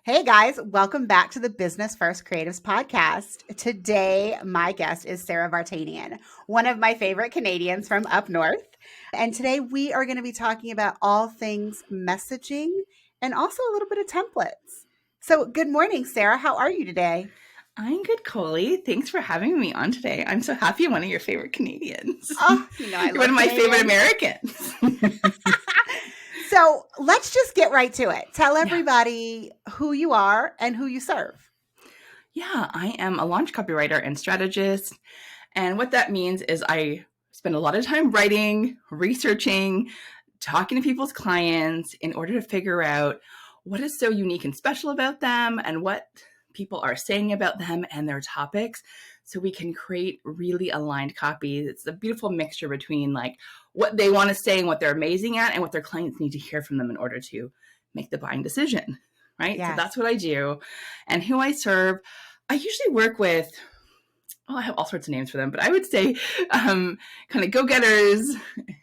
Hey guys, welcome back to the Business First Creatives Podcast. Today, my guest is Sara Vartanian, one of my favorite Canadians from up north. And today we are going to be talking about all things messaging and also a little bit of templates. So, good morning, Sara. How are you today? I'm good, Colie. Thanks for having me on today. I'm so happy I'm one of your favorite Canadians. Oh, I love You're one of my Canadians. favorite Americans. So let's just get right to it. Tell everybody who you are and who you serve. Yeah, I am a launch copywriter and strategist. And what that means is I spend a lot of time writing, researching, talking to people's clients in order to figure out what is so unique and special about them and what people are saying about them and their topics, so we can create really aligned copy. It's a beautiful mixture between like what they want to say and what they're amazing at and what their clients need to hear from them in order to make the buying decision, right? Yes. So that's what I do. And who I serve, I usually work with, I have all sorts of names for them, but I would say kind of go-getters,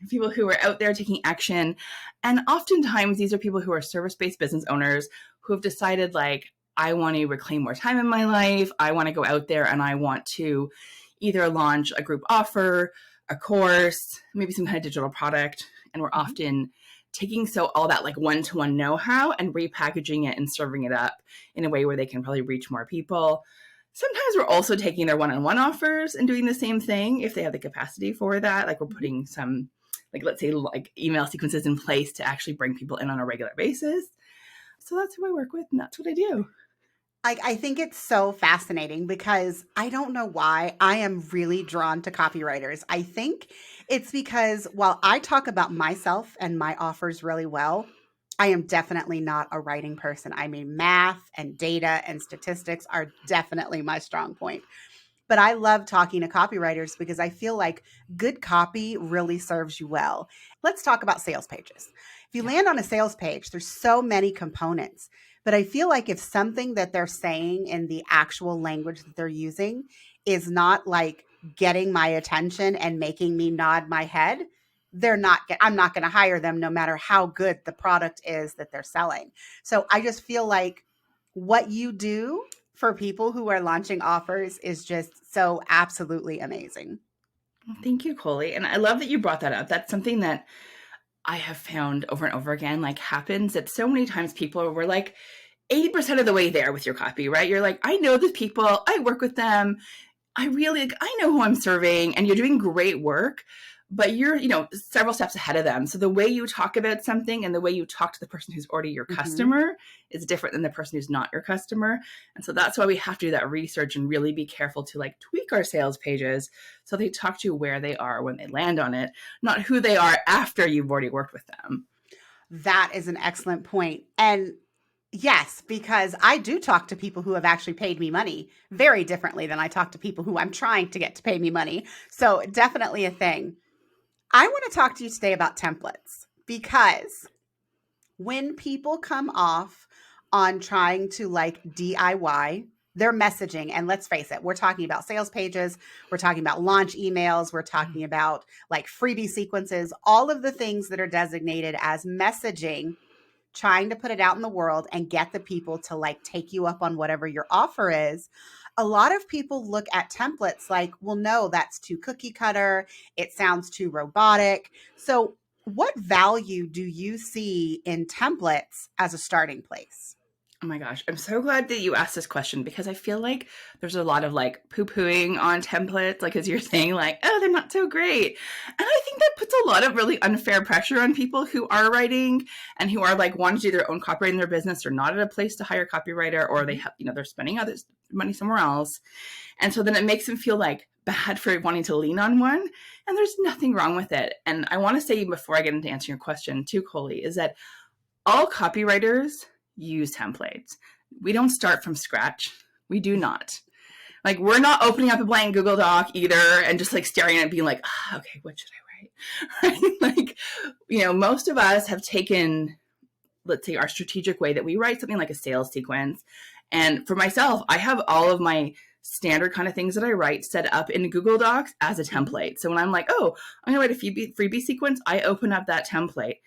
people who are out there taking action. And oftentimes these are people who are service-based business owners who have decided like, I want to reclaim more time in my life. I want to go out there and I want to either launch a group offer, a course, maybe some kind of digital product. And we're often taking all that like one-to-one know-how and repackaging it and serving it up in a way where they can probably reach more people. Sometimes we're also taking their one-on-one offers and doing the same thing if they have the capacity for that. Like we're putting some, like let's say like email sequences in place to actually bring people in on a regular basis. So that's who I work with and that's what I do. I think it's so fascinating because I don't know why I am really drawn to copywriters. I think it's because while I talk about myself and my offers really well, I am definitely not a writing person. I mean, math and data and statistics are definitely my strong point. But I love talking to copywriters because I feel like good copy really serves you well. Let's talk about sales pages. If you land on a sales page, there's so many components. But I feel like if something that they're saying in the actual language that they're using is not like getting my attention and making me nod my head, I'm not going to hire them no matter how good the product is that they're selling. So I just feel like what you do for people who are launching offers is just so absolutely amazing. Thank you, Colie. And I love that you brought that up. That's something that I have found over and over again, like happens that so many times people were like 80% of the way there with your copy, right? You're like, I know these people, I work with them. I know who I'm serving and you're doing great work, but you're, several steps ahead of them. So the way you talk about something and the way you talk to the person who's already your customer is different than the person who's not your customer. And so that's why we have to do that research and really be careful to like tweak our sales pages so they talk to you where they are when they land on it, not who they are after you've already worked with them. That is an excellent point. And yes, because I do talk to people who have actually paid me money very differently than I talk to people who I'm trying to get to pay me money. So definitely a thing. I want to talk to you today about templates because when people come off on trying to like DIY their messaging, and let's face it, we're talking about sales pages, we're talking about launch emails, we're talking about like freebie sequences, all of the things that are designated as messaging, trying to put it out in the world and get the people to like take you up on whatever your offer is. A lot of people look at templates like, well, no, that's too cookie cutter. It sounds too robotic. So what value do you see in templates as a starting place? Oh my gosh, I'm so glad that you asked this question because I feel like there's a lot of like poo-pooing on templates, like as you're saying, like, oh, they're not so great. And I think that puts a lot of really unfair pressure on people who are writing and who are like wanting to do their own copywriting in their business or not at a place to hire a copywriter, or they have, they're spending others money somewhere else. And so then it makes them feel like bad for wanting to lean on one. And there's nothing wrong with it. And I want to say before I get into answering your question too, Colie, is that all copywriters use templates. We don't start from scratch. We do not. Like, we're not opening up a blank Google Doc either and just like staring at it and being like, okay, what should I write? Right? Like, most of us have taken, let's say, our strategic way that we write something like a sales sequence. And for myself, I have all of my standard kind of things that I write set up in Google Docs as a template. So when I'm like, oh, I'm going to write a freebie sequence, I open up that template.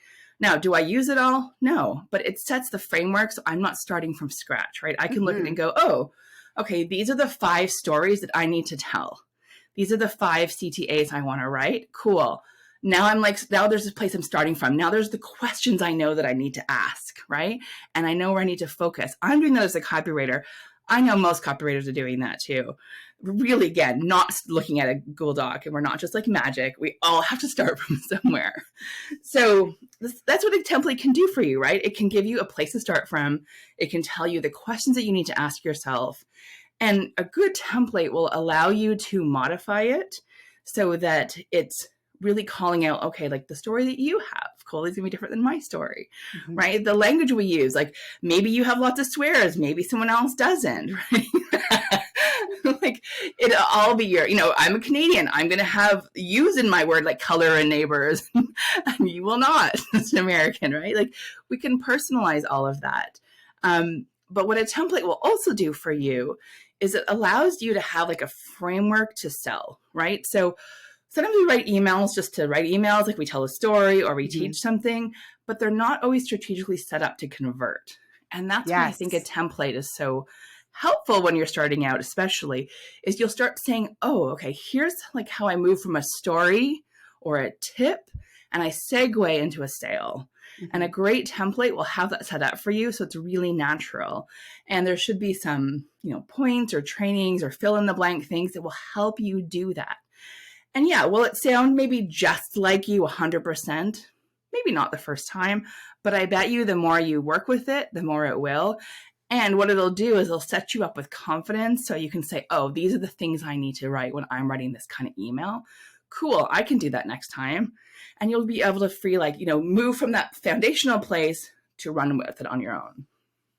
Now, do I use it all? No, but it sets the framework so I'm not starting from scratch, right? I can look at it and go, oh, okay, these are the 5 stories that I need to tell. These are the 5 CTAs I want to write. Cool. Now now there's this place I'm starting from. Now there's the questions I know that I need to ask, right? And I know where I need to focus. I'm doing that as a copywriter. I know most copywriters are doing that too. Really, again, not looking at a Google Doc, and we're not just like magic. We all have to start from somewhere. So that's what a template can do for you, right? It can give you a place to start from. It can tell you the questions that you need to ask yourself. And a good template will allow you to modify it so that it's really calling out, okay, like the story that you have, Colie's gonna be different than my story, right? The language we use, like maybe you have lots of swears, maybe someone else doesn't, right? Like it'll all be I'm a Canadian. I'm going to have use in my word like color and neighbors, and you will not. It's an American, right? Like we can personalize all of that. But what a template will also do for you is it allows you to have like a framework to sell, right? So sometimes we write emails just to write emails, like we tell a story or we teach something, but they're not always strategically set up to convert. And that's why I think a template is so helpful when you're starting out, especially, is you'll start saying, oh, okay, here's like how I move from a story or a tip and I segue into a sale. And a great template will have that set up for you. So it's really natural. And there should be some, points or trainings or fill in the blank things that will help you do that. And yeah, will it sound maybe just like you 100%? Maybe not the first time, but I bet you the more you work with it, the more it will. And what it'll do is it'll set you up with confidence so you can say, oh, these are the things I need to write when I'm writing this kind of email. Cool, I can do that next time. And you'll be able to move from that foundational place to run with it on your own.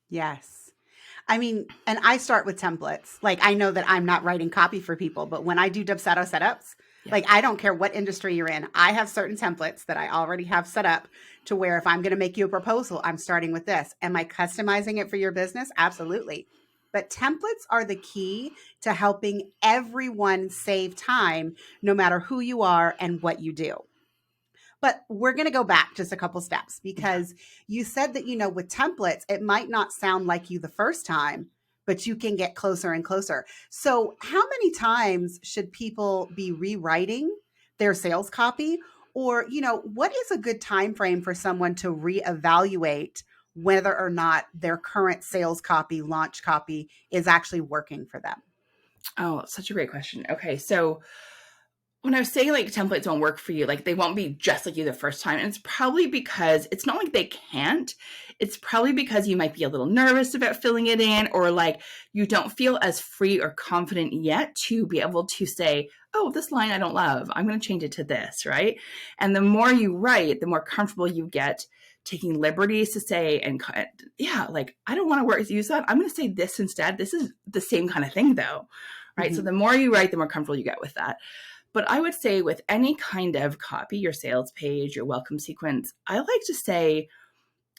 Yes. I mean, and I start with templates. Like I know that I'm not writing copy for people, but when I do Dubsado setups, like I don't care what industry you're in, I have certain templates that I already have set up to where if I'm going to make you a proposal, I'm starting with this. Am I customizing it for your business? Absolutely. But templates are the key to helping everyone save time, no matter who you are and what you do. But we're going to go back just a couple steps because you said that, with templates, it might not sound like you the first time, but you can get closer and closer. So how many times should people be rewriting their sales copy? Or, what is a good time frame for someone to reevaluate whether or not their current sales copy, launch copy is actually working for them? Oh, such a great question. Okay, so when I was saying like templates won't work for you, like they won't be just like you the first time. And it's probably because it's not like they can't. It's probably because you might be a little nervous about filling it in, or like you don't feel as free or confident yet to be able to say, oh, this line I don't love. I'm going to change it to this, right? And the more you write, the more comfortable you get taking liberties to say, like I don't want to use that. I'm going to say this instead. This is the same kind of thing though, right? So the more you write, the more comfortable you get with that. But I would say with any kind of copy, your sales page, your welcome sequence, I like to say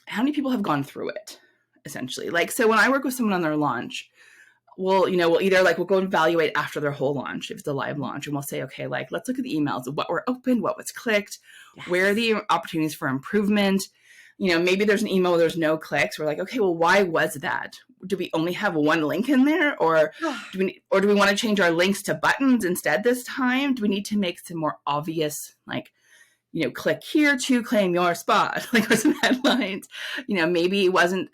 how many people have gone through it, essentially. Like, so when I work with someone on their launch, we'll go evaluate after their whole launch, if it's a live launch, and we'll say, okay, like, let's look at the emails of what were opened, what was clicked, where are the opportunities for improvement. Maybe there's an email where there's no clicks. We're like, okay, well, why was that? Do we only have one link in there? Or do we want to change our links to buttons instead this time? Do we need to make some more obvious, like, click here to claim your spot, like with some headlines? Maybe it wasn't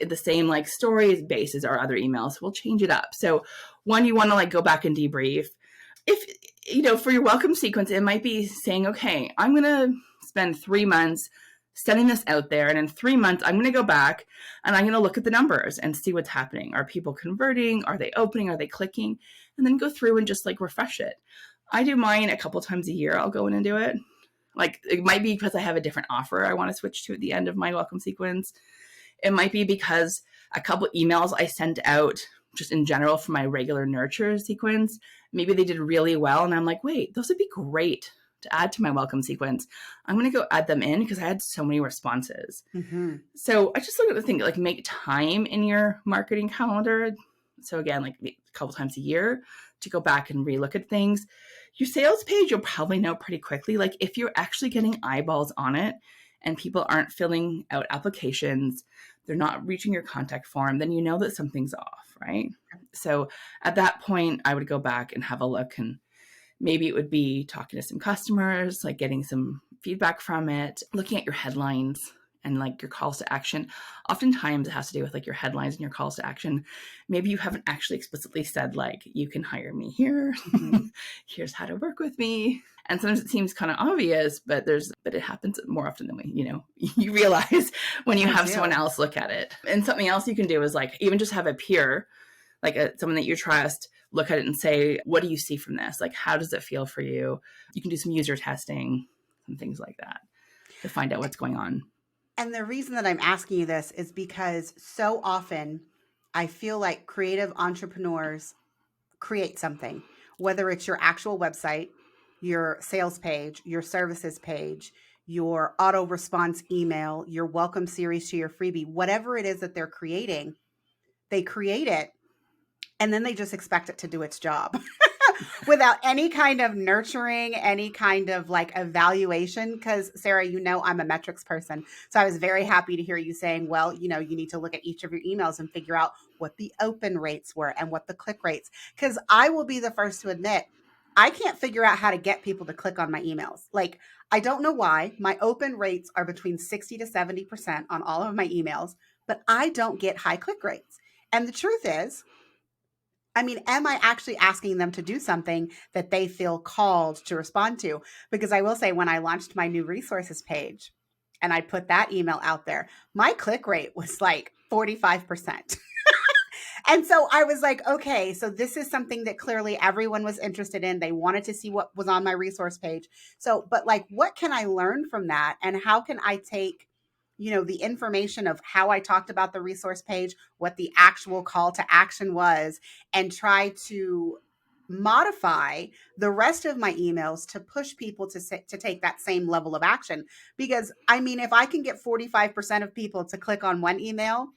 the same like stories base as our other emails. We'll change it up. So one, you want to like go back and debrief. If, for your welcome sequence, it might be saying, okay, I'm going to spend 3 months sending this out there. And in 3 months, I'm going to go back and I'm going to look at the numbers and see what's happening. Are people converting? Are they opening? Are they clicking? And then go through and just like refresh it. I do mine a couple times a year. I'll go in and do it. Like it might be because I have a different offer I want to switch to at the end of my welcome sequence. It might be because a couple emails I sent out just in general for my regular nurture sequence, maybe they did really well. And I'm like, wait, those would be great to add to my welcome sequence. I'm going to go add them in because I had so many responses. So I just look at the thing, like make time in your marketing calendar. So again, like a couple times a year to go back and relook at things. Your sales page, you'll probably know pretty quickly. Like if you're actually getting eyeballs on it and people aren't filling out applications, they're not reaching your contact form, then you know that something's off, right? So at that point, I would go back and have a look, and maybe it would be talking to some customers, like getting some feedback from it, looking at your headlines and like your calls to action. Oftentimes it has to do with like your headlines and your calls to action. Maybe you haven't actually explicitly said like, you can hire me here. Here's how to work with me. And sometimes it seems kind of obvious, but it happens more often than you realize when you have someone else look at it. And something else you can do is like, even just have a peer, like someone that you trust, look at it and say, what do you see from this? Like, how does it feel for you? You can do some user testing and things like that to find out what's going on. And the reason that I'm asking you this is because so often I feel like creative entrepreneurs create something, whether it's your actual website, your sales page, your services page, your auto response email, your welcome series to your freebie, whatever it is that they're creating, they create it and then they just expect it to do its job. Without any kind of nurturing, any kind of like evaluation. Because Sara, I'm a metrics person. So I was very happy to hear you saying, well, you need to look at each of your emails and figure out what the open rates were and what the click rates. Because I will be the first to admit, I can't figure out how to get people to click on my emails. Like, I don't know why. My open rates are between 60 to 70% on all of my emails, but I don't get high click rates. And the truth is, am I actually asking them to do something that they feel called to respond to? Because I will say, when I launched my new resources page and I put that email out there, my click rate was like 45%. And so I was like, okay, so this is something that clearly everyone was interested in. They wanted to see what was on my resource page. So, but like, what can I learn from that? And how can I take the information of how I talked about the resource page, what the actual call to action was, and try to modify the rest of my emails to push people to take that same level of action. Because if I can get 45% of people to click on one email,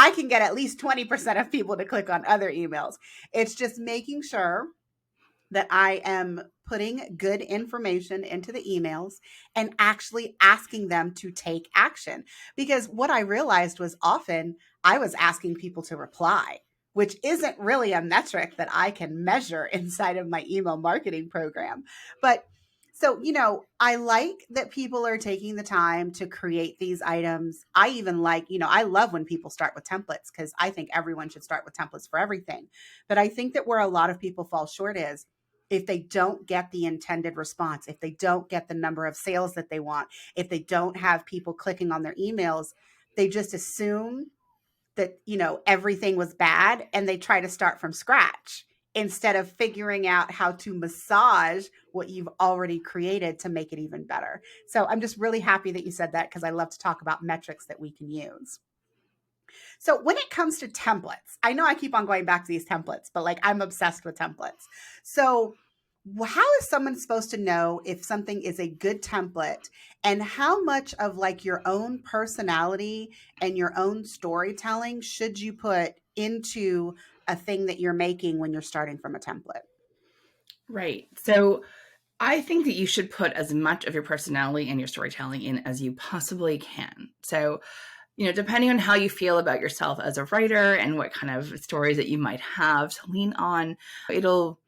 I can get at least 20% of people to click on other emails. It's just making sure that I am putting good information into the emails and actually asking them to take action. Because what I realized was often I was asking people to reply, which isn't really a metric that I can measure inside of my email marketing program. But so, I like that people are taking the time to create these items. I even like, I love when people start with templates, because I think everyone should start with templates for everything. But I think that where a lot of people fall short is, if they don't get the intended response, if they don't get the number of sales that they want, if they don't have people clicking on their emails, they just assume that, everything was bad and they try to start from scratch instead of figuring out how to massage what you've already created to make it even better. So I'm just really happy that you said that, because I love to talk about metrics that we can use. So when it comes to templates, I know I keep on going back to these templates, but like, I'm obsessed with templates. So how is someone supposed to know if something is a good template, and how much of like your own personality and your own storytelling should you put into a thing that you're making when you're starting from a template? Right. So I think that you should put as much of your personality and your storytelling in as you possibly can. So, depending on how you feel about yourself as a writer and what kind of stories that you might have to lean on, it'll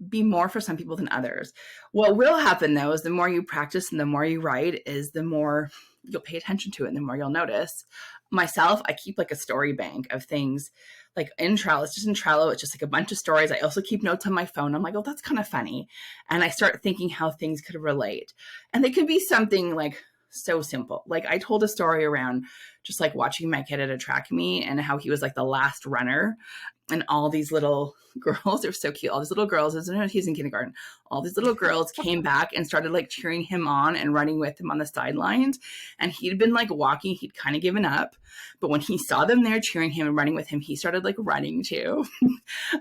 be more for some people than others. What will happen though is the more you practice and the more you write is the more you'll pay attention to it and the more you'll notice. Myself, I keep like a story bank of things like in Trello. It's just in Trello. It's just like a bunch of stories. I also keep notes on my phone. I'm like, oh, that's kind of funny. And I start thinking how things could relate. And they could be something like so simple. Like I told a story around just like watching my kid at a track meet and how he was like the last runner, and all these little girls, they're so cute. All these little girls, he's in kindergarten. All these little girls came back and started like cheering him on and running with him on the sidelines. And he'd been like walking, he'd kind of given up. But when he saw them there cheering him and running with him, he started like running too. And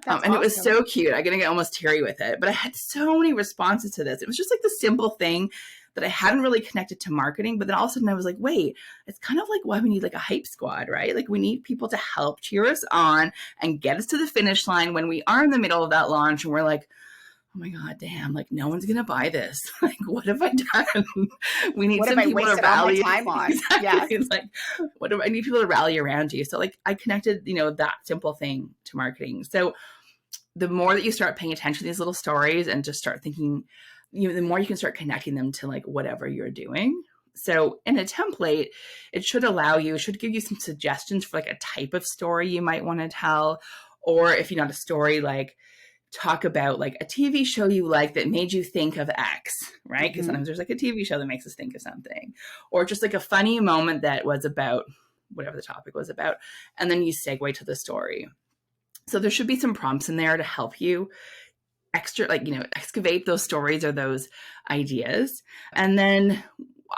awesome. It was so cute. I'm going to get almost teary with it. But I had so many responses to this. It was just like the simple thing that I hadn't really connected to marketing. But then all of a sudden I was like, wait, it's kind of like why we need like a hype squad, right? Like we need people to help cheer us on and get us to the finish line when we are in the middle of that launch and we're like, oh my God, damn, like no one's going to buy this. Like, what have I done? We need What some have I people to wasted all my rally. time on? Exactly. Yes. It's like, I need people to rally around you. So like I connected, that simple thing to marketing. So the more that you start paying attention to these little stories and just start thinking, the more you can start connecting them to like whatever you're doing. So in a template, it should give you some suggestions for like a type of story you might want to tell. Or if you're not a story, like talk about like a TV show you like that made you think of X, right? Because sometimes there's like a TV show that makes us think of something, or just like a funny moment that was about whatever the topic was about. And then you segue to the story. So there should be some prompts in there to help you excavate those stories or those ideas. And then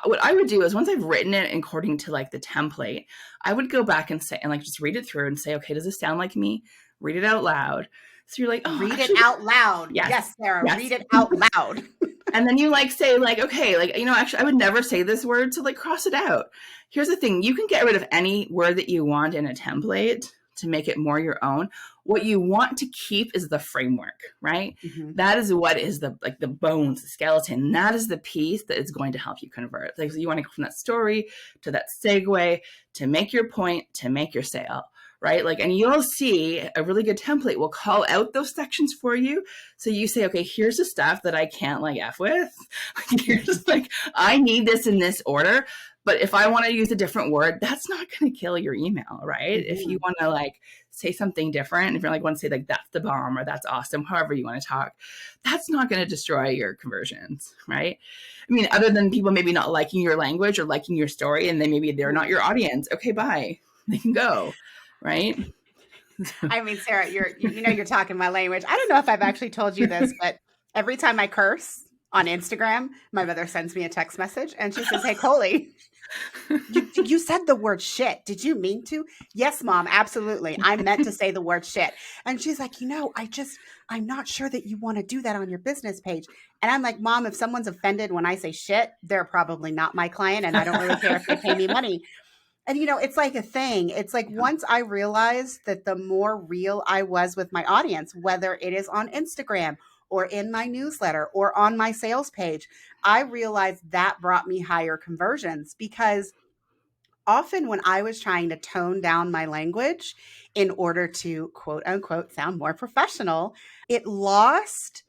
what I would do is once I've written it according to like the template, I would go back and say, and like just read it through and say, okay, does this sound like me? Read it out loud. So you're like, oh, read it out loud. Yes, Sarah, yes. Read it out loud. And then you like say like, okay, like, actually I would never say this word. So like cross it out. Here's the thing. You can get rid of any word that you want in a template to make it more your own. What you want to keep is the framework, right? That is what is the bones, the skeleton. That is the piece that is going to help you convert. Like, so you want to go from that story to that segue to make your point, to make your sale, right? Like, and you'll see a really good template will call out those sections for you. So you say, okay, here's the stuff that I can't like F with. Here's like, I need this in this order. But if I want to use a different word, that's not going to kill your email, right? If you want to like say something different, if you like want to say like, that's the bomb or that's awesome, however you want to talk, that's not going to destroy your conversions, right? I mean, other than people maybe not liking your language or liking your story, and then maybe they're not your audience. Okay, bye. They can go, right? I mean, Sarah, you're talking my language. I don't know if I've actually told you this, but every time I curse on Instagram, my mother sends me a text message and she says, hey, Colie, you said the word shit. Did you mean to? Yes, Mom, absolutely. I meant to say the word shit. And she's like, I'm not sure that you want to do that on your business page. And I'm like, Mom, if someone's offended when I say shit, they're probably not my client. And I don't really care if they pay me money. And, it's like a thing. It's like once I realized that the more real I was with my audience, whether it is on Instagram or in my newsletter or on my sales page, I realized that brought me higher conversions, because often when I was trying to tone down my language in order to quote unquote sound more professional, it lost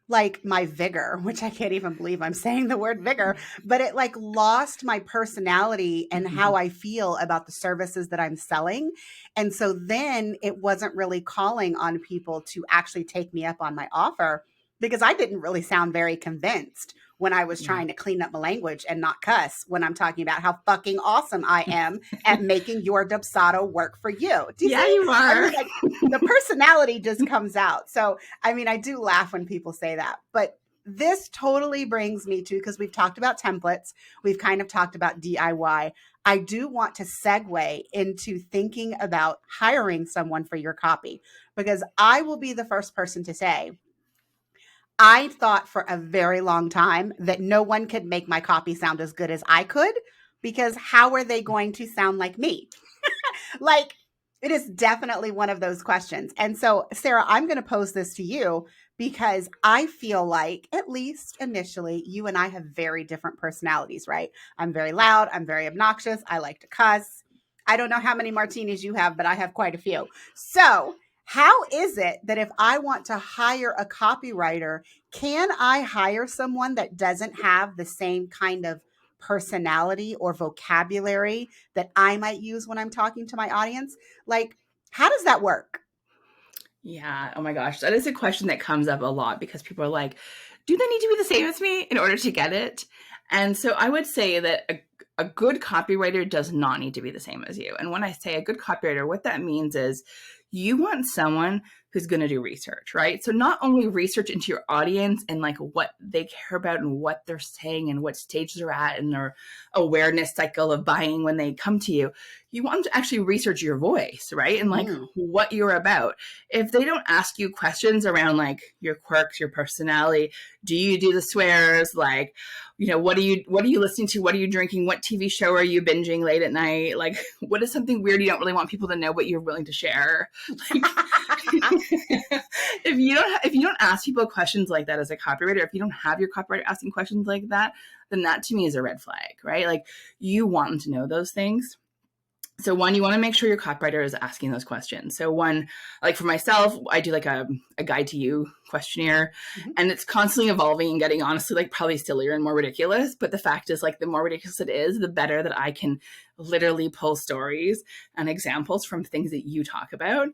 like my vigor, which I can't even believe I'm saying the word vigor, but it like lost my personality and how I feel about the services that I'm selling. And so then it wasn't really calling on people to actually take me up on my offer, because I didn't really sound very convinced when I was trying to clean up my language and not cuss when I'm talking about how fucking awesome I am at making your Dubsado work for you. Do you see? You are. I mean, like, the personality just comes out. So, I mean, I do laugh when people say that, but this totally brings me to, because we've talked about templates, we've kind of talked about DIY. I do want to segue into thinking about hiring someone for your copy, because I will be the first person to say, I thought for a very long time that no one could make my copy sound as good as I could, because how are they going to sound like me? Like, it is definitely one of those questions. And so, Sarah, I'm going to pose this to you, because I feel like, at least initially, you and I have very different personalities, right? I'm very loud. I'm very obnoxious. I like to cuss. I don't know how many martinis you have, but I have quite a few. So how is it that if I want to hire a copywriter, can I hire someone that doesn't have the same kind of personality or vocabulary that I might use when I'm talking to my audience? Like, how does that work? Yeah. Oh my gosh. That is a question that comes up a lot, because people are like, do they need to be the same as me in order to get it? And so I would say that a good copywriter does not need to be the same as you. And when I say a good copywriter, what that means is you want someone who's going to do research, right? So not only research into your audience and like what they care about and what they're saying and what stage they're at in their awareness cycle of buying when they come to you. You want them to actually research your voice, right? And like what you're about. If they don't ask you questions around like your quirks, your personality, do you do the swears? Like, what are you listening to? What are you drinking? What TV show are you binging late at night? Like, what is something weird you don't really want people to know, but you're willing to share? Like, if you don't ask people questions like that as a copywriter, if you don't have your copywriter asking questions like that, then that to me is a red flag, right? Like you want them to know those things. So one, you want to make sure your copywriter is asking those questions. So one, like for myself, I do like a guide to you questionnaire, and it's constantly evolving and getting honestly like probably sillier and more ridiculous. But the fact is like the more ridiculous it is, the better that I can literally pull stories and examples from things that you talk about.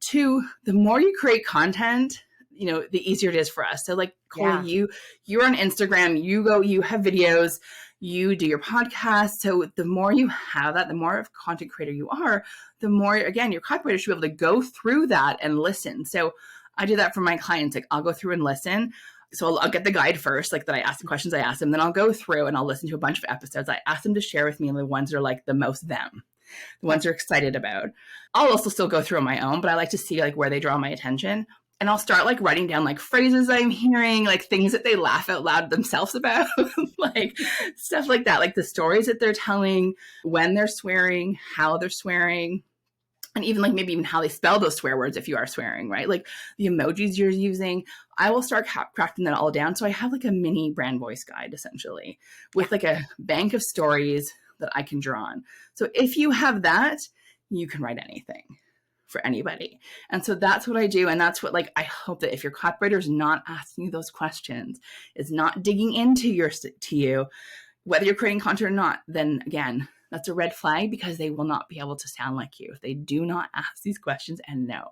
Two, the more you create content, the easier it is for us. So like Colie, you're on Instagram, you have videos, you do your podcast. So the more you have that, the more of a content creator you are, the more, again, your copywriter should be able to go through that and listen. So I do that for my clients. Like I'll go through and listen. So I'll get the guide first, like that I ask the questions I ask them. Then I'll go through and I'll listen to a bunch of episodes. I ask them to share with me the ones that are like the most them, the ones they're excited about. I'll also still go through on my own, but I like to see like where they draw my attention. And I'll start like writing down like phrases I'm hearing, like things that they laugh out loud themselves about, like stuff like that, like the stories that they're telling, when they're swearing, how they're swearing, and even like maybe even how they spell those swear words if you are swearing, right? Like the emojis you're using. I will start crafting that all down. So I have like a mini brand voice guide essentially with like a bank of stories that I can draw on. So if you have that, you can write anything for anybody. And so that's what I do. And that's what, like, I hope that if your copywriter is not asking you those questions, is not digging into you, whether you're creating content or not, then again, that's a red flag because they will not be able to sound like you if they do not ask these questions and know.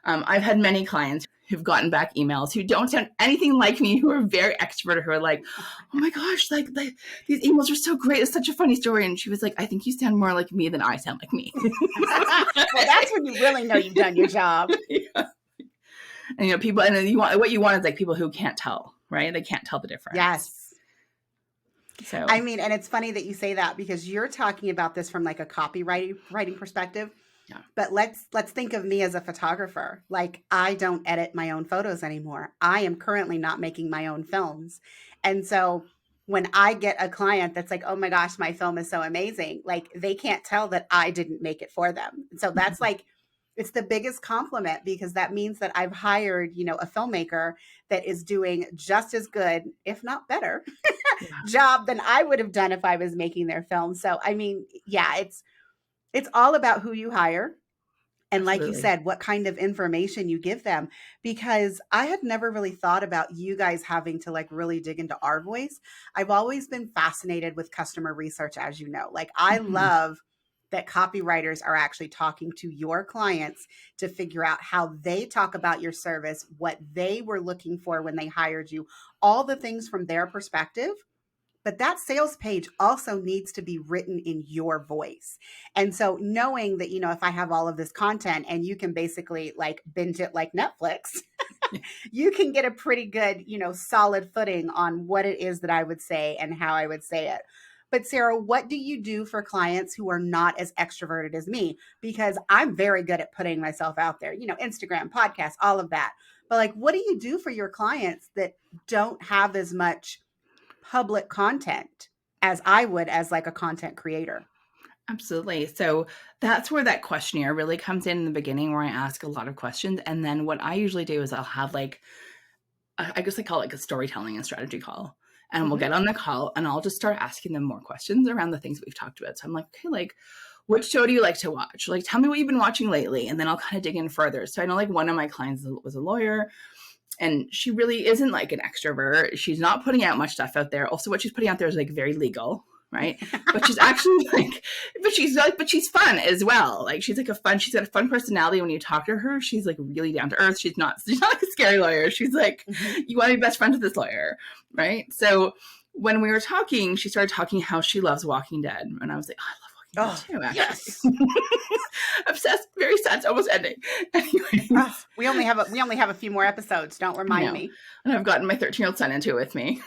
I've had many clients who've gotten back emails who don't sound anything like me, who are very extroverted, who are like, oh my gosh, like these emails are so great. It's such a funny story. And she was like, I think you sound more like me than I sound like me. Well, that's when you really know you've done your job. Yeah. And people, and then what you want is like people who can't tell, right? They can't tell the difference. Yes. So I mean, and it's funny that you say that because you're talking about this from like a copywriting perspective. Yeah. But let's think of me as a photographer. Like I don't edit my own photos anymore. I am currently not making my own films. And so when I get a client that's like, oh my gosh, my film is so amazing, like they can't tell that I didn't make it for them. So that's like, it's the biggest compliment because that means that I've hired, a filmmaker that is doing just as good, if not better, job than I would have done if I was making their film. So, I mean, yeah, it's all about who you hire. And like you said, what kind of information you give them, because I had never really thought about you guys having to like really dig into our voice. I've always been fascinated with customer research, as you know. Like I love that copywriters are actually talking to your clients to figure out how they talk about your service, what they were looking for when they hired you, all the things from their perspective. But that sales page also needs to be written in your voice. And so knowing that, if I have all of this content and you can basically like binge it like Netflix, you can get a pretty good, solid footing on what it is that I would say and how I would say it. But Sara, what do you do for clients who are not as extroverted as me? Because I'm very good at putting myself out there, Instagram, podcasts, all of that. But like, what do you do for your clients that don't have as much public content as I would as like a content creator? Absolutely. So that's where that questionnaire really comes in the beginning, where I ask a lot of questions. And then what I usually do is I'll have like, I guess I call it like a storytelling and strategy call. And we'll get on the call and I'll just start asking them more questions around the things that we've talked about. So I'm like, okay, like, which show do you like to watch? Like, tell me what you've been watching lately. And then I'll kind of dig in further. So I know like one of my clients was a lawyer, and she really isn't like an extrovert. She's not putting out much stuff out there. Also, what she's putting out there is like very legal, right? But she's actually like, but she's fun as well. Like she's got a fun personality. When you talk to her, she's like really down to earth. She's not like a scary lawyer. She's like, you want to be best friends with this lawyer, right? So when we were talking, she started talking how she loves Walking Dead. And I was like, oh, I love Walking Dead too, actually. Yes. Obsessed, very sad. It's almost ending. Anyways. We only have a few more episodes. Don't remind me. And I've gotten my 13-year-old son into it with me.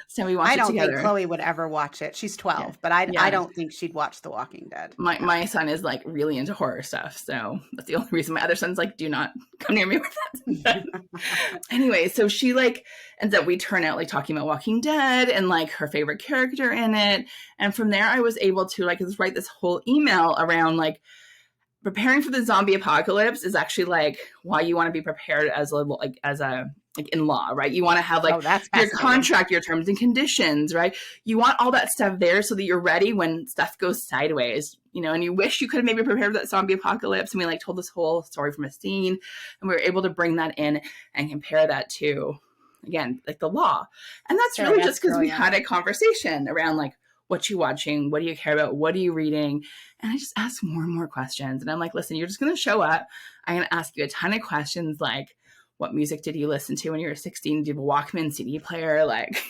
So we watch it together. I don't think Chloe would ever watch it. She's 12, but I don't think she'd watch The Walking Dead. My son is like really into horror stuff. So that's the only reason. My other son's like, do not come near me with that. Anyway, so she like ends up, we turn out like talking about Walking Dead and like her favorite character in it. And from there I was able to like write this whole email around like preparing for the zombie apocalypse is actually like why you want to be prepared as in law, right? You want to have like your contract, your terms and conditions, right? You want all that stuff there so that you're ready when stuff goes sideways, and you wish you could have maybe prepared for that zombie apocalypse. And we like told this whole story from a scene, and we were able to bring that in and compare that to, again, like the law. And that's really just because we had a conversation around like, what you watching? What do you care about? What are you reading? And I just ask more and more questions. And I'm like, listen, you're just going to show up. I'm going to ask you a ton of questions like, what music did you listen to when you were 16? Did you have a Walkman CD player? Like,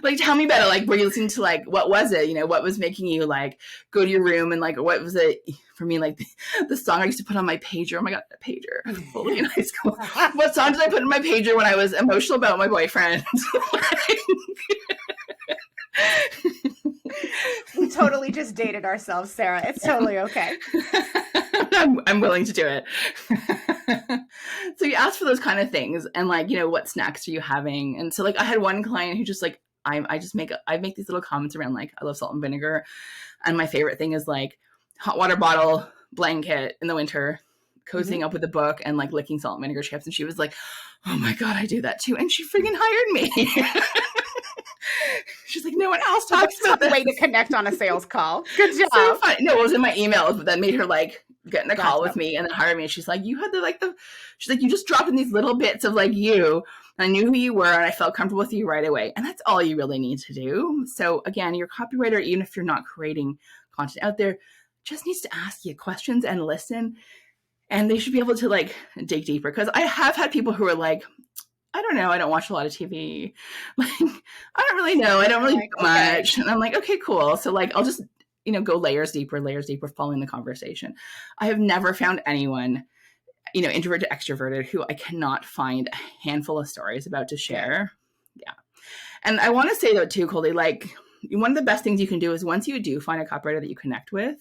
like tell me about it. Like, were you listening to like, what was it? What was making you like go to your room and like, what was it for me? Like the song I used to put on my pager. Oh my God, a pager. Fully in high school. What song did I put in my pager when I was emotional about my boyfriend? We totally just dated ourselves, Sarah. It's totally okay. I'm willing to do it. So you ask for those kind of things, and like, what snacks are you having? And so like I had one client who just like I make these little comments around like I love salt and vinegar, and my favorite thing is like hot water bottle, blanket in the winter, cozying up with a book, and like licking salt and vinegar chips. And she was like, "Oh my God, I do that too!" And she freaking hired me. She's like, no one else talks about that. Way to connect on a sales call. Good job. So funny. No, it was in my emails, but that made her like get in a call with me and then hire me. And she's like, you had she's like, you just dropped in these little bits of like you. I knew who you were and I felt comfortable with you right away. And that's all you really need to do. So again, your copywriter, even if you're not creating content out there, just needs to ask you questions and listen. And they should be able to like dig deeper. Because I have had people who are like, I don't know. I don't watch a lot of TV. Like, I don't really know. I don't really do much. Okay. And I'm like, okay, cool. So like, I'll just, go layers deeper, following the conversation. I have never found anyone, introverted to extroverted who I cannot find a handful of stories about to share. Yeah. And I want to say though too, Colie, like one of the best things you can do is once you do find a copywriter that you connect with,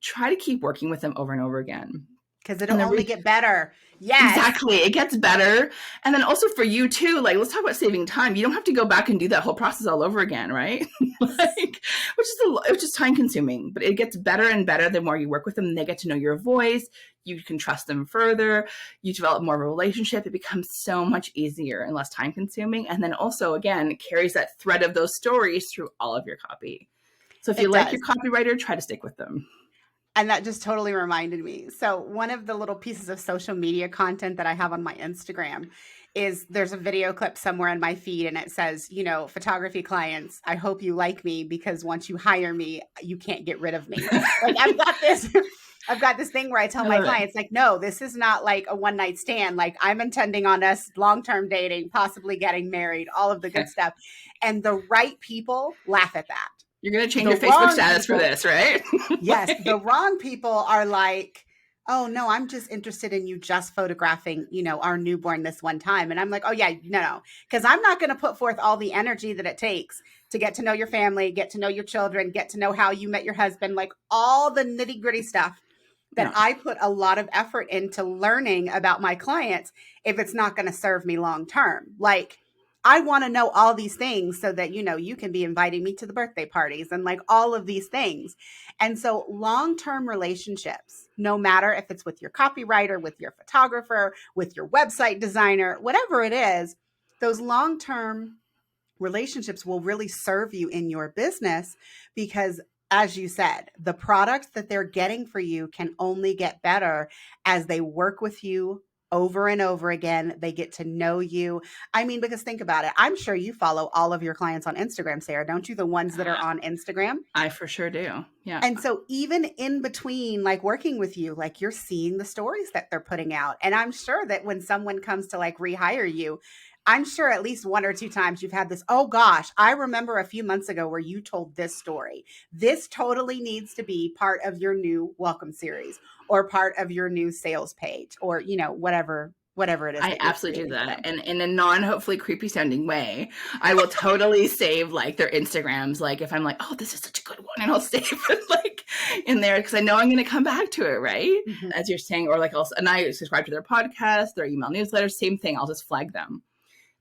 try to keep working with them over and over again. Because it'll only get better. Yes. Exactly. It gets better. And then also for you too, like, let's talk about saving time. You don't have to go back and do that whole process all over again, right? Which is time consuming, but it gets better and better the more you work with them. They get to know your voice. You can trust them further. You develop more of a relationship. It becomes so much easier and less time consuming. And then also, again, it carries that thread of those stories through all of your copy. So if you like your copywriter, try to stick with them. And that just totally reminded me. So one of the little pieces of social media content that I have on my Instagram is there's a video clip somewhere in my feed and it says, photography clients, I hope you like me because once you hire me, you can't get rid of me. Like I've got this thing where I tell my clients like, no, this is not like a one night stand. Like I'm intending on us long-term dating, possibly getting married, all of the good stuff. And the right people laugh at that. You're going to change your Facebook status for this, right? Yes. The wrong people are like, oh, no, I'm just interested in you just photographing, our newborn this one time. And I'm like, oh, yeah, no, because I'm not going to put forth all the energy that it takes to get to know your family, get to know your children, get to know how you met your husband, like all the nitty gritty stuff that I put a lot of effort into learning about my clients if it's not going to serve me long term. Like, I want to know all these things so that, you can be inviting me to the birthday parties and like all of these things. And so long-term relationships, no matter if it's with your copywriter, with your photographer, with your website designer, whatever it is, those long-term relationships will really serve you in your business because, as you said, the products that they're getting for you can only get better as they work with you over and over again. They get to know you. I mean, because think about it. I'm sure you follow all of your clients on Instagram, Sarah, don't you? The ones that are on Instagram? I for sure do. Yeah. And so even in between, like working with you, like you're seeing the stories that they're putting out. And I'm sure that when someone comes to like rehire you, I'm sure at least one or two times you've had this, oh gosh, I remember a few months ago where you told this story. This totally needs to be part of your new welcome series or part of your new sales page or, whatever it is. I absolutely do that. And in a non-hopefully creepy sounding way, I will totally save like their Instagrams. Like if I'm like, oh, this is such a good one. And I'll save it like in there because I know I'm going to come back to it. Right. Mm-hmm. As you're saying, or like and I subscribe to their podcast, their email newsletter, same thing. I'll just flag them.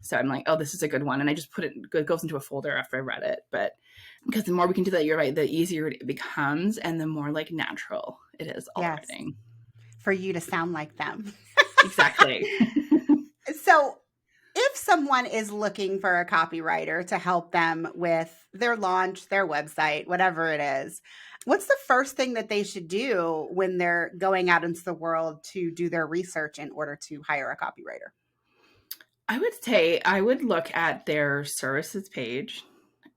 So I'm like, oh, this is a good one. And I just it goes into a folder after I read it. But because the more we can do that, you're right, the easier it becomes and the more like natural It is all Yes. writing. For you to sound like them. Exactly. So if someone is looking for a copywriter to help them with their launch, their website, whatever it is, what's the first thing that they should do when they're going out into the world to do their research in order to hire a copywriter? I would say I would look at their services page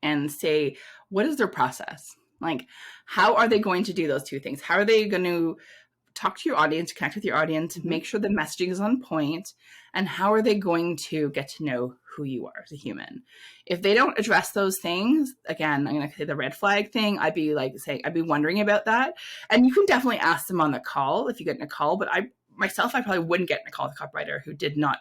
and say, what is their process? Like, how are they going to do those two things? How are they going to talk to your audience, connect with your audience, make sure the messaging is on point, and how are they going to get to know who you are as a human? If they don't address those things, again, I'm going to say the red flag thing, I'd be wondering about that. And you can definitely ask them on the call if you get in a call, but I probably wouldn't get in a call with a copywriter who did not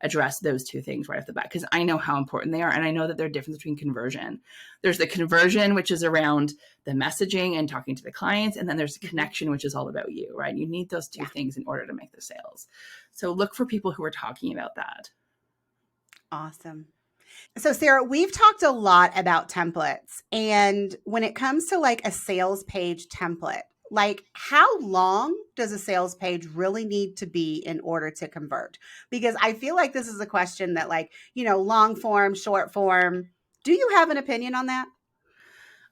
address those two things right off the bat, because I know how important they are. And I know that there's a difference between conversion. There's the conversion, which is around the messaging and talking to the clients. And then there's the connection, which is all about you, right? You need those two things in order to make the sales. So look for people who are talking about that. Awesome. So Sara, we've talked a lot about templates. And when it comes to like a sales page template, like how long does a sales page really need to be in order to convert? Because I feel like this is a question that like, long form, short form. Do you have an opinion on that?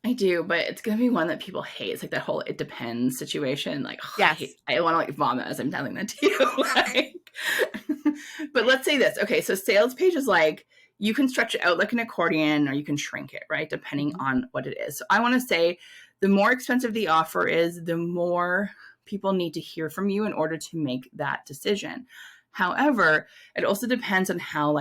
I do, but it's going to be one that people hate. It's like that whole "it depends" situation. Like, yes. I want to like vomit as I'm telling that to you. But let's say this. Okay, so sales page is like, you can stretch it out like an accordion or you can shrink it, right? Depending on what it is. So I want to say the more expensive the offer is, the more people need to hear from you in order to make that decision. However, it also depends on how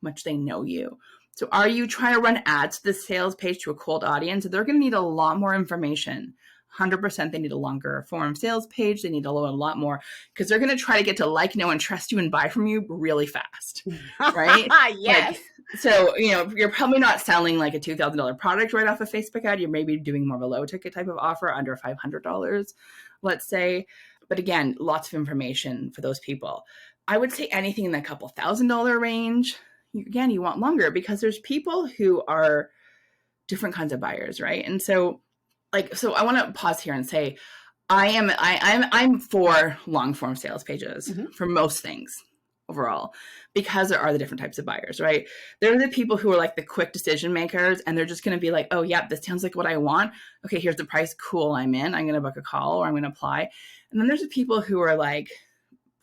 much they know you. So are you trying to run ads to the sales page to a cold audience? They're going to need a lot more information. 100% they need a longer form sales page. They need a lot more because they're going to try to get to know and trust you and buy from you really fast, right? Yes. So, you're probably not selling like a $2,000 product right off a Facebook ad. You're maybe doing more of a low ticket type of offer under $500, let's say. But again, lots of information for those people. I would say anything in the couple $1,000 range. Again, you want longer because there's people who are different kinds of buyers, right? And so I want to pause here and say, I'm for long form sales pages for most things overall, because there are the different types of buyers, right? There are the people who are like the quick decision makers, and they're just going to be like, oh yeah, this sounds like what I want. Okay, here's the price. Cool, I'm in. I'm going to book a call or I'm going to apply. And then there's the people who are like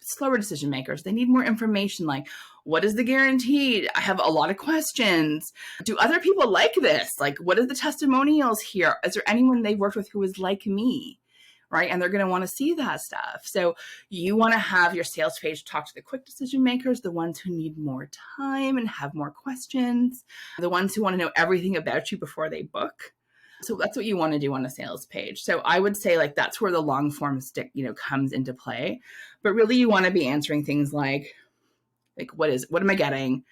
slower decision makers. They need more information, like, what is the guarantee? I have a lot of questions. Do other people like this? Like, what are the testimonials here? Is there anyone they've worked with who is like me? Right? And they're going to want to see that stuff. So you want to have your sales page talk to the quick decision makers, the ones who need more time and have more questions, the ones who want to know everything about you before they book. So that's what you want to do on a sales page. So I would say that's where the long form stick, comes into play. But really you want to be answering things like what am I getting?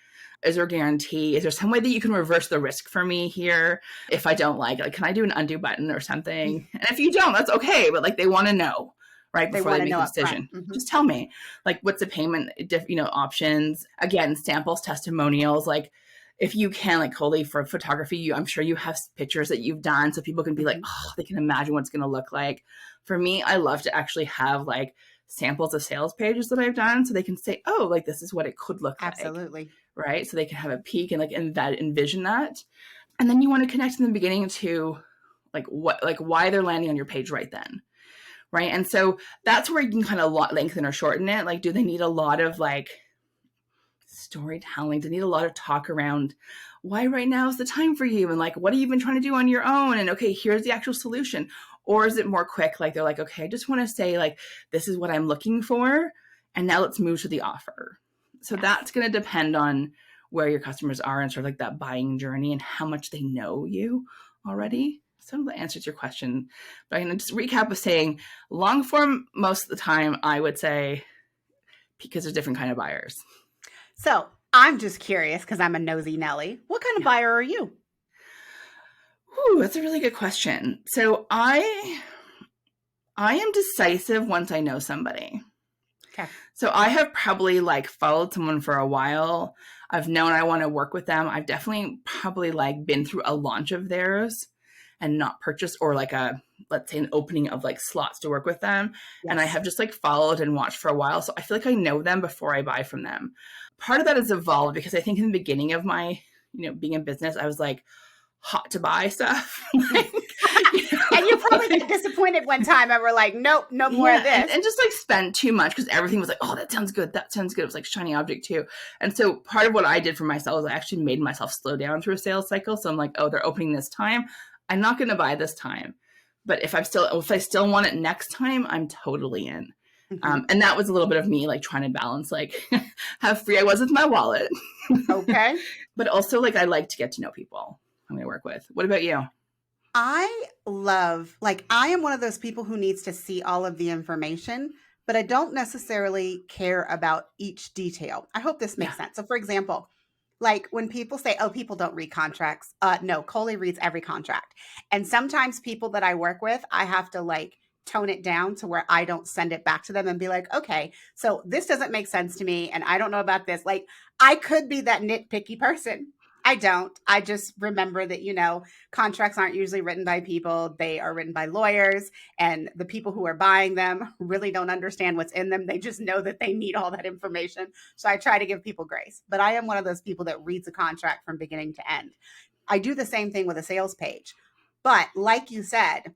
Is there a guarantee? Is there some way that you can reverse the risk for me here? If I don't like, can I do an undo button or something? And if you don't, that's okay. But they want to know, right? Before they make a decision. Just tell me, what's the payment, options? Again, samples, testimonials, if you can, Colie, for photography, I'm sure you have pictures that you've done so people can be they can imagine what it's going to look like. For me, I love to actually have samples of sales pages that I've done so they can say, oh, this is what it could look like. Absolutely. Right? So they can have a peek and envision that. And then you want to connect in the beginning to why they're landing on your page right then. Right? And so that's where you can kind of lengthen or shorten it. Do they need a lot of storytelling? Do they need a lot of talk around why right now is the time for you? And what have you been trying to do on your own? And okay, here's the actual solution. Or is it more quick? They're okay, I just want to say this is what I'm looking for. And now let's move to the offer. So that's going to depend on where your customers are and sort of that buying journey and how much they know you already. So that answers your question. But I'm going to just recap with saying long form most of the time, I would say, because there's different kind of buyers. So I'm just curious because I'm a nosy Nelly. What kind of buyer are you? Ooh, that's a really good question. So I am decisive once I know somebody. Okay. So I have probably followed someone for a while. I've known I want to work with them. I've definitely probably been through a launch of theirs. and not purchase, or like let's say an opening of like slots to work with them. Yes. And I have just like followed and watched for a while. So I feel like I know them before I buy from them. Part of that has evolved because I think in the beginning of my, being in business, I was like hot to buy stuff. Like, and you probably got disappointed one time and were like, nope, no more of this. And just like spend too much because everything was like, oh, that sounds good. That sounds good. It was like shiny object too. And so part of what I did for myself is I actually made myself slow down through a sales cycle. So I'm like, oh, they're opening this time. I'm not going to buy this time. But if I still want it next time, I'm totally in. Mm-hmm. And that was a little bit of me like trying to balance like how free I was with my wallet. Okay. But also like I like to get to know people I'm going to work with. What about you? I am one of those people who needs to see all of the information, but I don't necessarily care about each detail. I hope this makes sense. So for example, like when people say, oh, people don't read contracts. No, Colie reads every contract. And sometimes people that I work with, I have to like tone it down to where I don't send it back to them and be like, okay, so this doesn't make sense to me. And I don't know about this. Like I could be that nitpicky person. I don't. I just remember that, contracts aren't usually written by people. They are written by lawyers, and the people who are buying them really don't understand what's in them. They just know that they need all that information. So I try to give people grace, but I am one of those people that reads a contract from beginning to end. I do the same thing with a sales page. But like you said,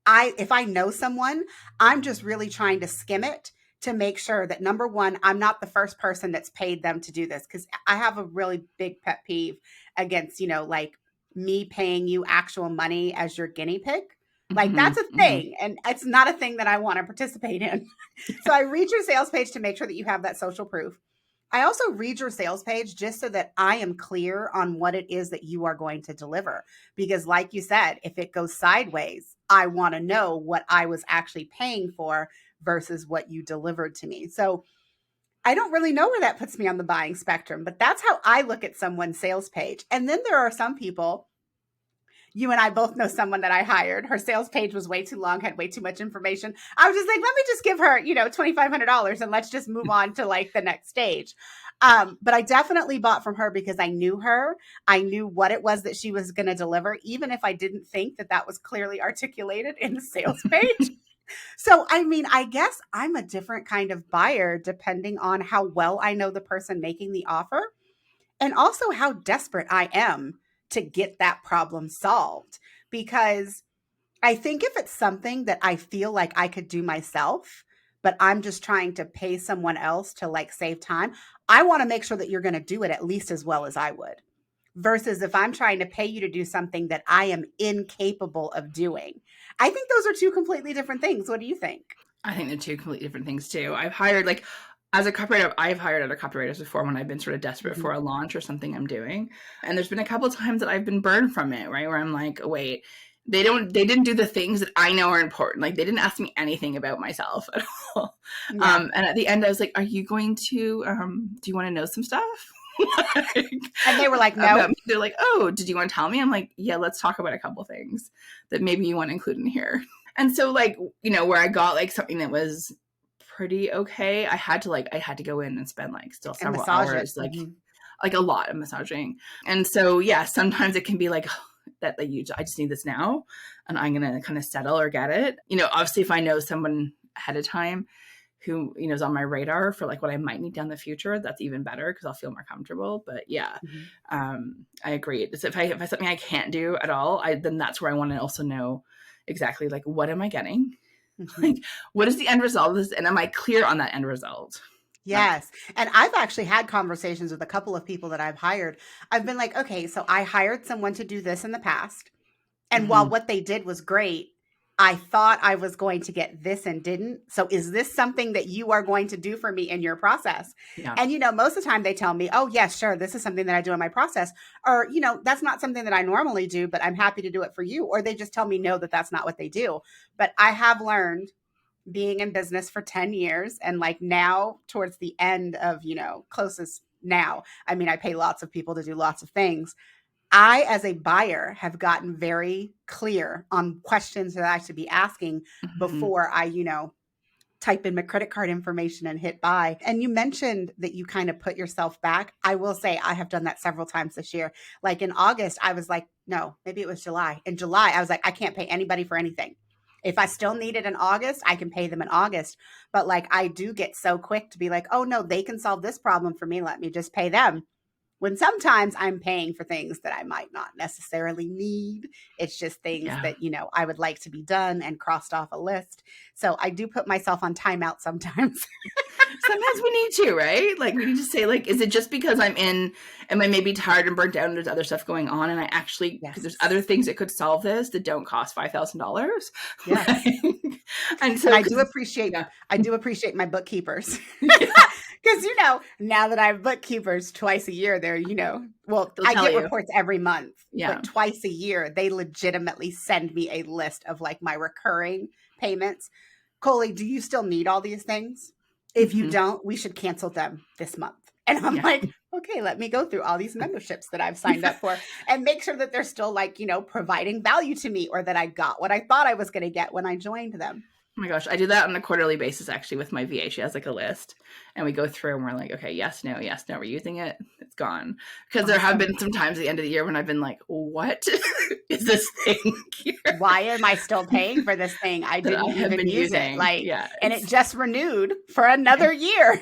if I know someone, I'm just really trying to skim it to make sure that, number one, I'm not the first person that's paid them to do this. Because I have a really big pet peeve against, like me paying you actual money as your guinea pig. Like that's a thing. And it's not a thing that I want to participate in. So I read your sales page to make sure that you have that social proof. I also read your sales page just so that I am clear on what it is that you are going to deliver. Because like you said, if it goes sideways, I want to know what I was actually paying for versus what you delivered to me. So I don't really know where that puts me on the buying spectrum, but that's how I look at someone's sales page. And then there are some people, you and I both know someone that I hired. Her sales page was way too long, had way too much information. I was just like, let me just give her, $2,500 and let's just move on to like the next stage. But I definitely bought from her because I knew her. I knew what it was that she was going to deliver, even if I didn't think that was clearly articulated in the sales page. So, I guess I'm a different kind of buyer depending on how well I know the person making the offer and also how desperate I am to get that problem solved. Because I think if it's something that I feel like I could do myself, but I'm just trying to pay someone else to like save time, I want to make sure that you're going to do it at least as well as I would. Versus if I'm trying to pay you to do something that I am incapable of doing. I think those are two completely different things. What do you think? I think they're two completely different things too. I've hired as a copywriter, I've hired other copywriters before when I've been sort of desperate for a launch or something I'm doing. And there's been a couple of times that I've been burned from it, right? Where I'm like, wait, they didn't do the things that I know are important. Like they didn't ask me anything about myself at all. Yeah. And at the end I was like, are you going to, do you want to know some stuff? And they were like, no. They're like, oh, did you want to tell me? I'm like, yeah, let's talk about a couple things that maybe you want to include in here. And so like, where I got like something that was pretty okay, I had to go in and spend like still several hours, like a lot of massaging. And so, yeah, sometimes it can be like that I just need this now and I'm going to kind of settle or get it. Obviously if I know someone ahead of time who, is on my radar for like what I might need down the future, that's even better because I'll feel more comfortable. But yeah, I agree. If I something I can't do at all, then that's where I want to also know exactly like, what am I getting? Like, what is the end result of this? And am I clear on that end result? Yes. And I've actually had conversations with a couple of people that I've hired. I've been like, okay, so I hired someone to do this in the past. And while what they did was great, I thought I was going to get this and didn't. So is this something that you are going to do for me in your process? Yeah. And, most of the time they tell me, oh, yes, sure. This is something that I do in my process. Or, that's not something that I normally do, but I'm happy to do it for you. Or they just tell me no, that's not what they do. But I have learned being in business for 10 years and like now towards the end of, closest now, I pay lots of people to do lots of things. I, as a buyer, have gotten very clear on questions that I should be asking before I, type in my credit card information and hit buy. And you mentioned that you kind of put yourself back. I will say I have done that several times this year. Like in August, I was like, no, maybe it was July. In July, I was like, I can't pay anybody for anything. If I still need it in August, I can pay them in August. But like, I do get so quick to be like, oh no, they can solve this problem for me. Let me just pay them. When sometimes I'm paying for things that I might not necessarily need. It's just things that, I would like to be done and crossed off a list. So I do put myself on timeout sometimes. Sometimes we need to, right? Like we need to say like, is it just because am I maybe tired and burnt out and there's other stuff going on and I actually, because there's other things that could solve this that don't cost $5,000. Yes. And so I do appreciate my bookkeepers. Because, now that I have bookkeepers twice a year, I get reports every month, but twice a year, they legitimately send me a list of like my recurring payments. Colie, do you still need all these things? If you don't, we should cancel them this month. And I'm like, okay, let me go through all these memberships that I've signed up for and make sure that they're still like, providing value to me or that I got what I thought I was going to get when I joined them. Oh my gosh, I do that on a quarterly basis actually with my VA. She has like a list and we go through and we're like, okay, yes, no, we're using it. It's gone. Because there have been some times at the end of the year when I've been like, what is this thing here? Why am I still paying for this thing? I didn't even use it. Like, and it just renewed for another year.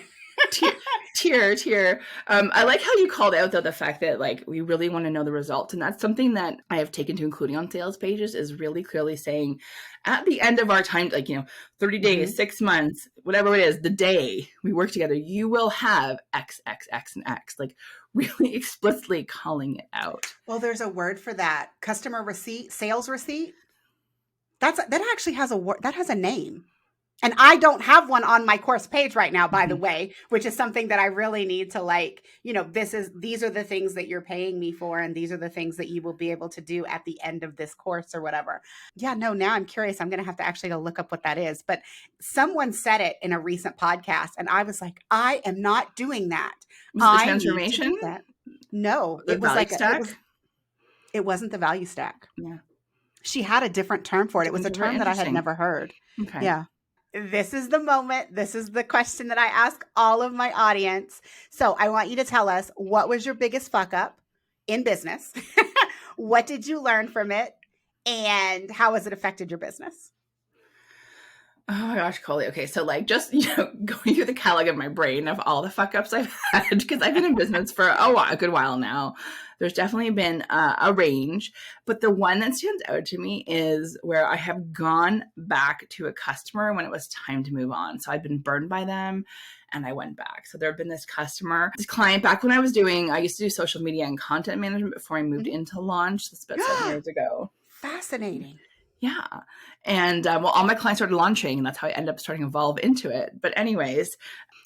Tier. I like how you called out though the fact that like we really want to know the results, and that's something that I have taken to including on sales pages is really clearly saying at the end of our time, like 30 days, 6 months, whatever it is, the day we work together, you will have X, X, X, and X. Like really explicitly calling it out. Well, there's a word for that. Customer receipt, sales receipt. That actually has a word. That has a name. And I don't have one on my course page right now, by the way, which is something that I really need to like, these are the things that you're paying me for. And these are the things that you will be able to do at the end of this course or whatever. Yeah, no, now I'm curious. I'm going to have to actually go look up what that is. But someone said it in a recent podcast. And I was like, I am not doing that. Was it the transformation? No, it was like it wasn't the value stack. Yeah. She had a different term for it. It was a term that I had never heard. Okay. Yeah. This is the moment. This is the question that I ask all of my audience. So I want you to tell us, what was your biggest fuck up in business? What did you learn from it? And how has it affected your business? Oh my gosh, Colie. Okay, so like just, going through the catalog of my brain of all the fuck ups I've had, because I've been in business for a good while now. There's definitely been a range, but the one that stands out to me is where I have gone back to a customer when it was time to move on. So I'd been burned by them and I went back. So there had been this client back when I used to do social media and content management before I moved into Launch. This about 7 years ago. Fascinating. Yeah. And all my clients started launching, and that's how I ended up starting to evolve into it. But anyways,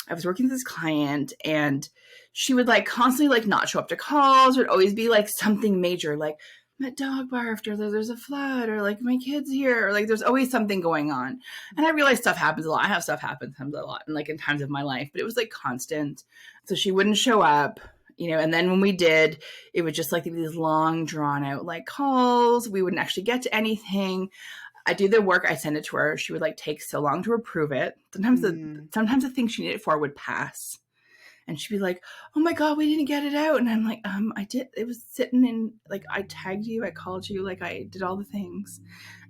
I was working with this client and she would like constantly like not show up to calls. Or it'd always be like something major, like my dog barfed, or there's a flood, or like my kid's here, or like there's always something going on. And I realized stuff happens a lot. I have stuff happen a lot and like in times of my life, but it was like constant. So she wouldn't show up. And then when we did, it would just like these long drawn out like calls. We wouldn't actually get to anything. I do the work. I send it to her. She would like take so long to approve it. Sometimes the thing she needed it for would pass. And she'd be like, oh my God, we didn't get it out. And I'm like, I did. It was sitting in, like, I tagged you. I called you. Like, I did all the things.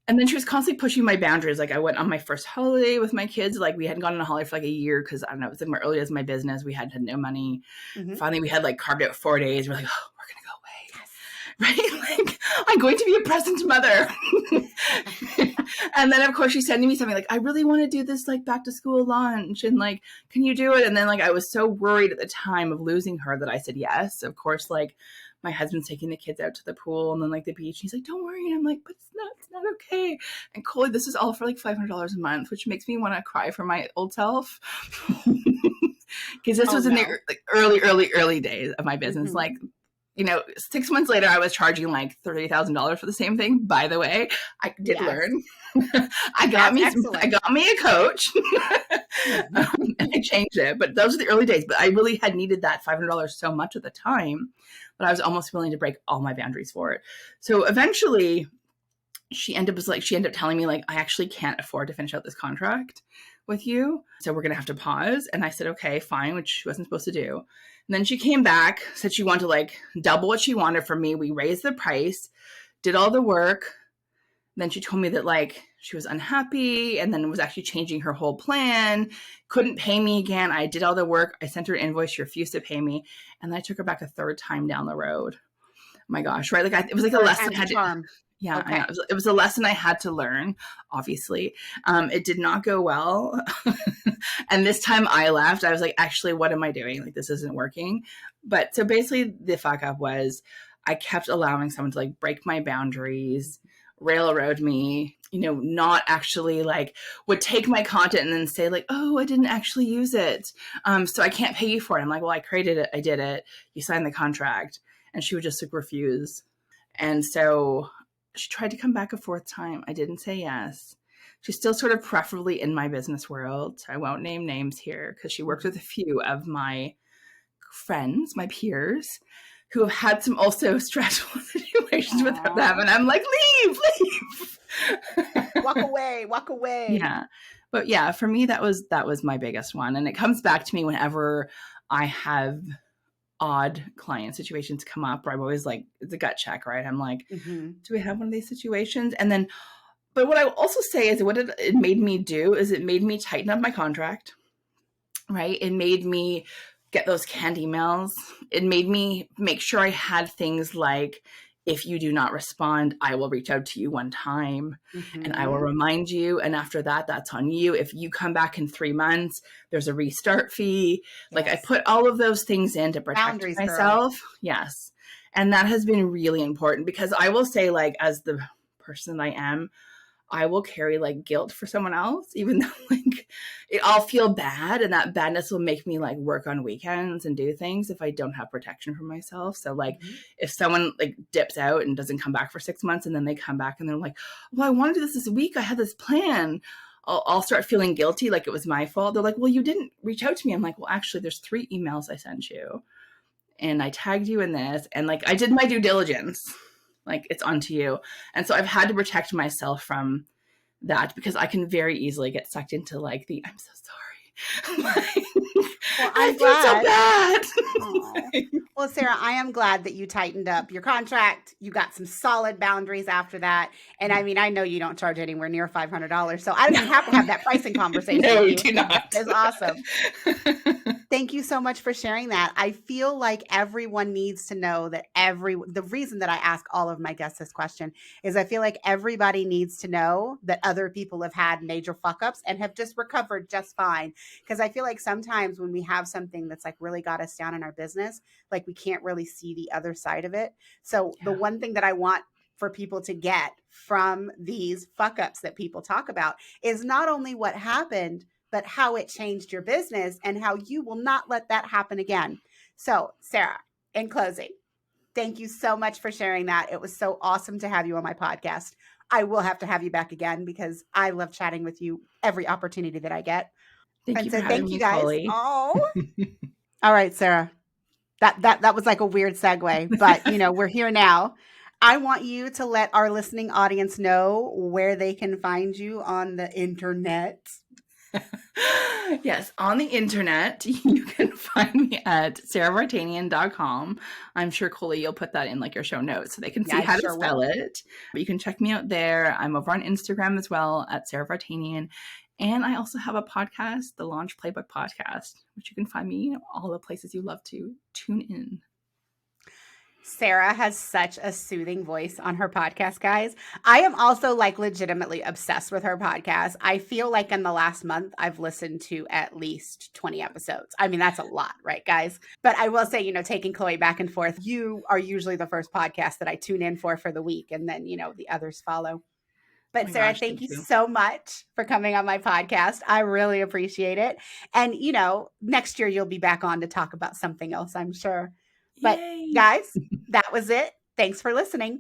And then she was constantly pushing my boundaries. Like I went on my first holiday with my kids. Like we hadn't gone on a holiday for like a year because I don't know, it was like my early days of my business. We had no money. Mm-hmm. Finally, we had like carved out 4 days. We're like, oh, we're going to go away. Yes. Right? Like I'm going to be a present mother. And then of course she's sending me something like, I really want to do this like back to school lunch. And like, can you do it? And then like, I was so worried at the time of losing her that I said yes. Of course, like my husband's taking the kids out to the pool and then like the beach. He's like, don't worry. And I'm like, but it's not okay. And Colie, this is all for like $500 a month, which makes me want to cry for my old self. Because this was in the like early days of my business. Mm-hmm. Like, 6 months later, I was charging like $30,000 for the same thing. By the way, I did learn. I got me a coach and I changed it. But those are the early days. But I really had needed that $500 so much at the time that I was almost willing to break all my boundaries for it. So eventually she ended up telling me like, I actually can't afford to finish out this contract with you. So we're going to have to pause. And I said, okay, fine, which she wasn't supposed to do. And then she came back, said she wanted to like double what she wanted from me. We raised the price, did all the work. Then she told me that like she was unhappy and then was actually changing her whole plan, couldn't pay me again. I did all the work. I sent her an invoice. She refused to pay me. And then I took her back a third time down the road. Oh my gosh, right? Like it was like a lesson I had to, yeah, okay. I know. It was a lesson I had to learn, obviously. It did not go well. And this time I left. I was like, actually, what am I doing? Like, this isn't working. But so basically the fuck up was I kept allowing someone to like break my boundaries, railroad me, not actually like would take my content and then say like, oh, I didn't actually use it. So I can't pay you for it. I'm like, well, I created it. I did it. You signed the contract. And she would just like refuse. And so she tried to come back a fourth time. I didn't say yes. She's still sort of preferably in my business world. I won't name names here because she works with a few of my friends, my peers, who have had some also stressful situations with them. And I'm like, leave. Walk away. Yeah. But yeah, for me, that was my biggest one. And it comes back to me whenever I have odd client situations come up where I'm always like, it's a gut check, right? I'm like, do we have one of these situations? And then, but what I will also say is what it made me do is it made me tighten up my contract, right? It made me get those canned emails. It made me make sure I had things like, if you do not respond, I will reach out to you one time and I will remind you. And after that, that's on you. If you come back in 3 months, there's a restart fee. Yes. Like I put all of those things in to protect boundaries, myself. Girl. Yes. And that has been really important because I will say like, as the person I am, I will carry like guilt for someone else, even though like I'll feel bad and that badness will make me like work on weekends and do things if I don't have protection for myself. So like if someone like dips out and doesn't come back for 6 months and then they come back and they're like, well, I want to do this week. I had this plan. I'll start feeling guilty. Like it was my fault. They're like, well, you didn't reach out to me. I'm like, well, actually there's 3 emails I sent you and I tagged you in this. And like, I did my due diligence. Like it's onto you. And so I've had to protect myself from that because I can very easily get sucked into like I'm so sorry. Well, I feel so bad. Well, Sara, I am glad that you tightened up your contract. You got some solid boundaries after that. And I mean, I know you don't charge anywhere near $500. So I don't even have to have that pricing conversation. No, you do not. It's awesome. Thank you so much for sharing that. I feel like everyone needs to know that the reason that I ask all of my guests this question is I feel like everybody needs to know that other people have had major fuck ups and have just recovered just fine. Because I feel like sometimes when we have something that's like really got us down in our business, like we can't really see the other side of it. So the one thing that I want for people to get from these fuck ups that people talk about is not only what happened, but how it changed your business and how you will not let that happen again. So, Sara, in closing, thank you so much for sharing that. It was so awesome to have you on my podcast. I will have to have you back again because I love chatting with you every opportunity that I get. Thank you, guys. Colie. Oh, all right, Sara. That was like a weird segue, but we're here now. I want you to let our listening audience know where they can find you on the internet. Yes, on the internet, you can find me at saravartanian.com. I'm sure, Colie, you'll put that in like your show notes so they can see how to spell it. But you can check me out there. I'm over on Instagram as well at Sara Vartanian. And I also have a podcast, the Launch Playbook Podcast, which you can find me all the places you love to tune in. Sara has such a soothing voice on her podcast, guys. I am also like legitimately obsessed with her podcast. I feel like in the last month, I've listened to at least 20 episodes. I mean, that's a lot, right, guys? But I will say, taking Colie back and forth, you are usually the first podcast that I tune in for the week. And then, the others follow. But Sara, thank you so much for coming on my podcast. I really appreciate it. And, next year you'll be back on to talk about something else, I'm sure. But guys, that was it. Thanks for listening.